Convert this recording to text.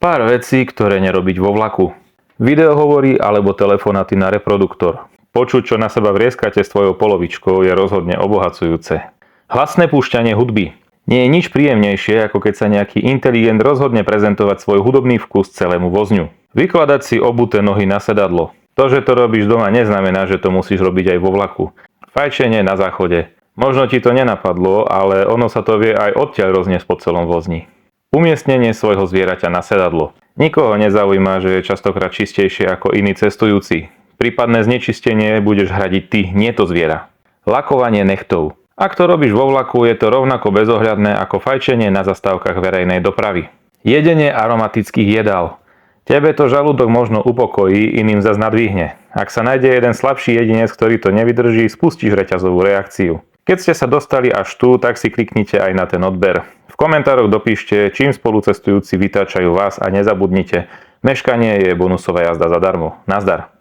Pár vecí, ktoré nerobiť vo vlaku. Videohovory alebo telefonáty na reproduktor. Počuť, čo na seba vrieskate s tvojou polovičkou, je rozhodne obohacujúce. Hlasné púšťanie hudby. Nie je nič príjemnejšie, ako keď sa nejaký inteligent rozhodne prezentovať svoj hudobný vkus celému vozňu. Vykladať si obuté nohy na sedadlo. To, že to robíš doma, neznamená, že to musíš robiť aj vo vlaku. Fajčenie na záchode. Možno ti to nenapadlo, ale ono sa to vie aj odtiaľ rozniesť po celom vozni. Umiestnenie svojho zvieraťa na sedadlo. Nikoho nezaujíma, že je častokrát čistejšie ako iní cestujúci. Prípadné znečistenie budeš hradiť ty, nie to zviera. Lakovanie nechtov. Ak to robíš vo vlaku, je to rovnako bezohľadné ako fajčenie na zastávkach verejnej dopravy. Jedenie aromatických jedál. Tebe to žalúdok možno upokojí, iným zas nadvihne. Ak sa nájde jeden slabší jedinec, ktorý to nevydrží, spustíš reťazovú reakciu. Keď ste sa dostali až tu, tak si kliknite aj na ten odber. V komentároch dopíšte, čím spolucestujúci vytáčajú vás a nezabudnite, meškanie je bonusová jazda zadarmo. Nazdar.